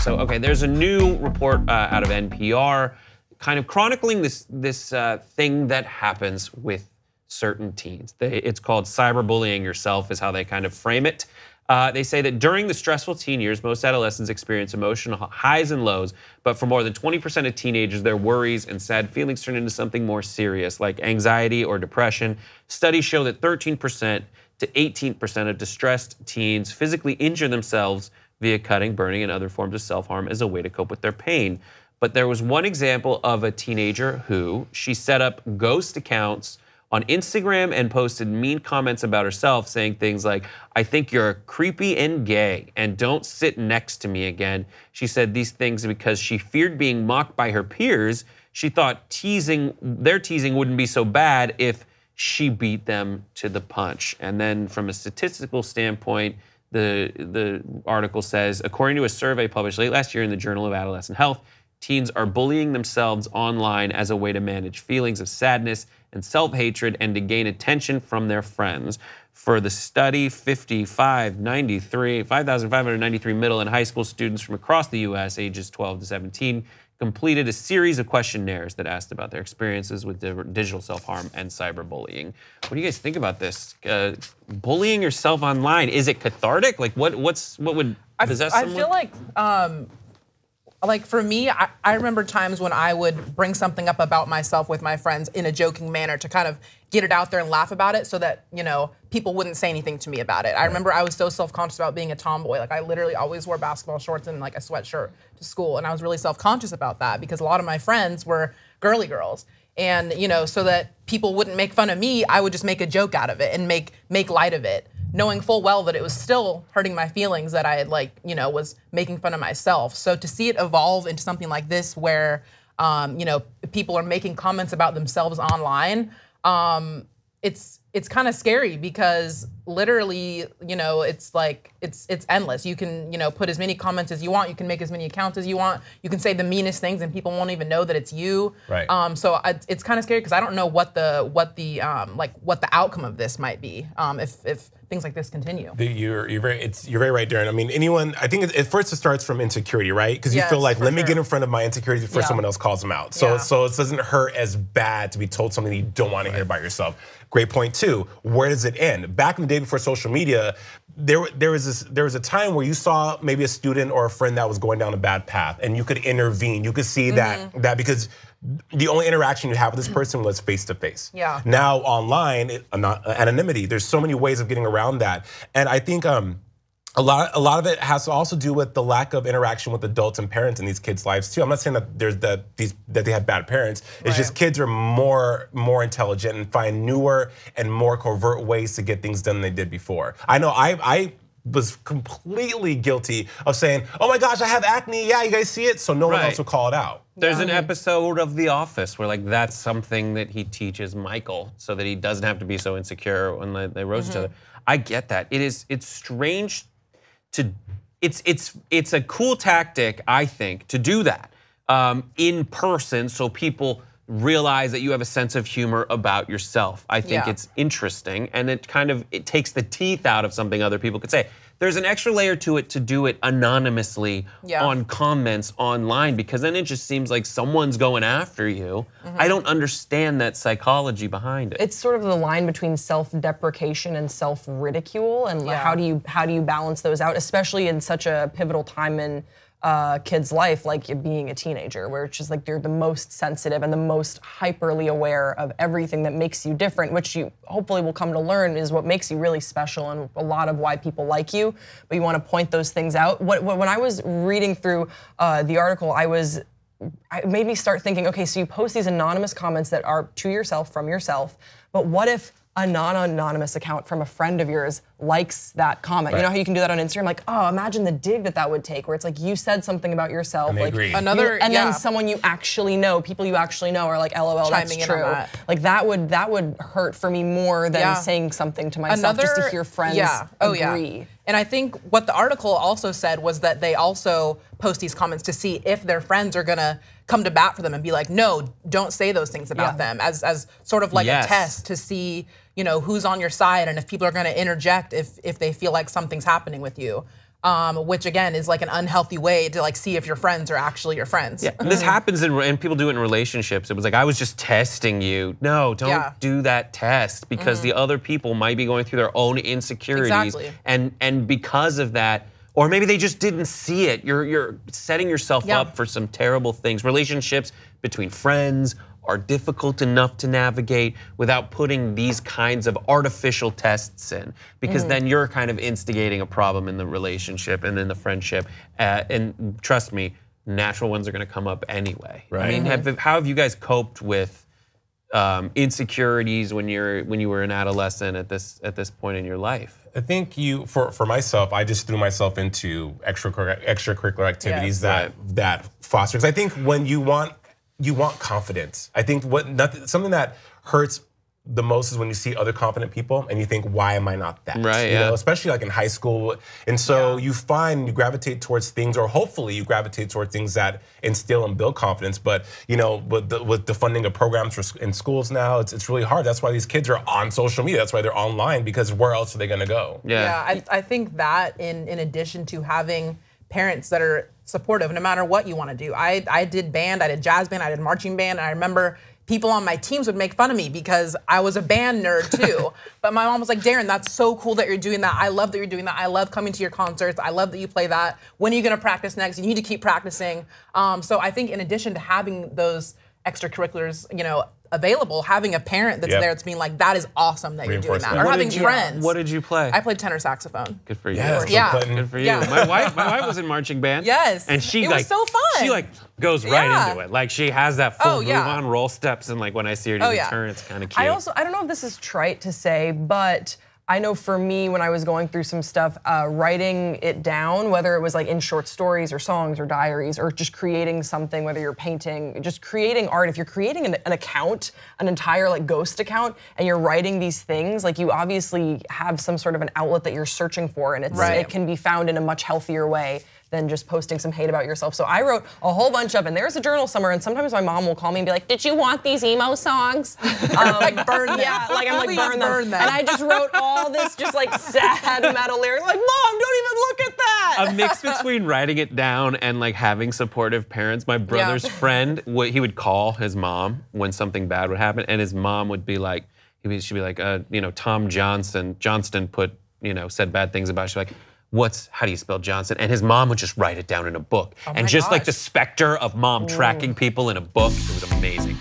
So, okay, there's a new report out of NPR kind of chronicling this thing that happens with certain teens. It's called cyberbullying yourself is how they kind of frame it. They say that during the stressful teen years, most adolescents experience emotional highs and lows, but for more than 20% of teenagers, their worries and sad feelings turn into something more serious, like anxiety or depression. Studies show that 13% to 18% of distressed teens physically injure themselves via cutting, burning, and other forms of self-harm as a way to cope with their pain. But there was one example of a teenager who she set up ghost accounts on Instagram and posted mean comments about herself, saying things like, "I think you're creepy and gay, and don't sit next to me again." She said these things because she feared being mocked by her peers. She thought their teasing wouldn't be so bad if she beat them to the punch. And then from a statistical standpoint, the article says, according to a survey published late last year in the Journal of Adolescent Health, teens are bullying themselves online as a way to manage feelings of sadness and self-hatred and to gain attention from their friends. For the study, 5,593 middle and high school students from across the US, ages 12 to 17, completed a series of questionnaires that asked about their experiences with digital self-harm and cyberbullying. What do you guys think about this? Bullying yourself online, is it cathartic? Like what would possess someone? I feel like for me, I remember times when I would bring something up about myself with my friends in a joking manner to kind of get it out there and laugh about it so that, you know, people wouldn't say anything to me about it. I remember I was so self-conscious about being a tomboy. Like I literally always wore basketball shorts and like a sweatshirt to school. And I was really self-conscious about that because a lot of my friends were girly girls. And, you know, so that people wouldn't make fun of me, I would just make a joke out of it and make light of it, knowing full well that it was still hurting my feelings that I had was making fun of myself. So to see it evolve into something like this where, people are making comments about themselves online, it's kind of scary because literally, it's like, it's endless. You can, put as many comments as you want. You can make as many accounts as you want. You can say the meanest things and people won't even know that it's you. Right. So it's kind of scary because I don't know what the outcome of this might be if things like this continue. You're very right, Daron. I mean, I think at first it starts from insecurity, right? Because you feel like, let me get in front of my insecurities before someone else calls them out. So it doesn't hurt as bad to be told something you don't want to hear about yourself. Great point too. Where does it end? Back in the day before social media, there was a time where you saw maybe a student or a friend that was going down a bad path, and you could intervene. You could see that because the only interaction you have with this person was face to face. Yeah. Now online, anonymity. There's so many ways of getting around that, and I think a lot of it has to also do with the lack of interaction with adults and parents in these kids' lives too. I'm not saying that that they have bad parents. It's just kids are more intelligent and find newer and more covert ways to get things done than they did before. I know I was completely guilty of saying, "Oh my gosh, I have acne. Yeah, you guys see it?" So no one else will call it out. There's an episode of The Office where like that's something that he teaches Michael so that he doesn't have to be so insecure when they roast each other. I get that. It's strange. It's a cool tactic, I think, to do that in person so people realize that you have a sense of humor about yourself. I think it's interesting and it takes the teeth out of something other people could say. There's an extra layer to it to do it anonymously on comments online because then it just seems like someone's going after you. I don't understand that psychology behind it. It's sort of the line between self-deprecation and self-ridicule, and how do you balance those out, especially in such a pivotal time in kid's life, like being a teenager, where it's just like you're the most sensitive and the most hyperly aware of everything that makes you different, which you hopefully will come to learn is what makes you really special and a lot of why people like you, but you want to point those things out. When I was reading through the article, it made me start thinking, okay, so you post these anonymous comments that are to yourself, from yourself, but what if a non-anonymous account from a friend of yours likes that comment? You know how you can do that on Instagram? Like, oh, imagine the dig that would take, where it's like you said something about yourself, and like agree. Then someone you actually know, people you actually know, are like, LOL, that's true. Like that would hurt for me more than saying something to myself just to hear friends agree. And I think what the article also said was that they also post these comments to see if their friends are gonna come to bat for them and be like, no, don't say those things about them, as sort of like a test to see, who's on your side and if people are gonna interject if they feel like something's happening with you. which again is like an unhealthy way to like see if your friends are actually your friends. Yeah, and this happens and people do it in relationships. It was like, I was just testing you. No, don't do that test because the other people might be going through their own insecurities. Exactly. And because of that, or maybe they just didn't see it. You're setting yourself up for some terrible things. Relationships between friends are difficult enough to navigate without putting these kinds of artificial tests in, because then you're kind of instigating a problem in the relationship and in the friendship. And trust me, natural ones are going to come up anyway. Right. I mean, how have you guys coped with insecurities when you were an adolescent at this point in your life? I think for myself, I just threw myself into extracurricular activities that foster. Because I think when you want confidence. I think something that hurts the most is when you see other confident people and you think, why am I not that? Right. You know, especially like in high school. And so you gravitate towards things, or hopefully you gravitate towards things that instill and build confidence. But you know, with the funding of programs in schools now, it's really hard. That's why these kids are on social media. That's why they're online, because where else are they gonna go? Yeah, I think that in addition to having parents that are supportive no matter what you want to do. I did band, I did jazz band, I did marching band, and I remember people on my teams would make fun of me because I was a band nerd too. But my mom was like, Daron, that's so cool that you're doing that. I love that you're doing that. I love coming to your concerts. I love that you play that. When are you gonna practice next? You need to keep practicing. So I think in addition to having those extracurriculars, you know, available, having a parent that's there that's being like, that is awesome that you're doing that. Or having friends. What did you play? I played tenor saxophone. Good for you. Yes, Good for you. Yeah. My wife was in marching band. Yes. And she it was so fun. She goes right into it. Like she has that full move on, roll steps, and like when I see her do the turn, it's kind of cute. I don't know if this is trite to say, but I know for me, when I was going through some stuff, writing it down, whether it was like in short stories or songs or diaries, or just creating something, whether you're painting, just creating art. If you're creating an account, an entire like ghost account, and you're writing these things, like you obviously have some sort of an outlet that you're searching for, and it can be found in a much healthier way than just posting some hate about yourself. So I wrote a whole bunch of, and there's a journal somewhere, and sometimes my mom will call me and be like, did you want these emo songs? Like burn them. Yeah, like I'm like, Please burn them. And I just wrote all this just like sad metal lyrics, like, Mom, don't even look at that. A mix between writing it down and like having supportive parents. My brother's friend, he would call his mom when something bad would happen, and his mom would be like, she'd be like, you know, Tom Johnston put, you know, said bad things about. She'd be like, how do you spell Johnson? And his mom would just write it down in a book. And just like the specter of mom tracking people in a book, it was amazing.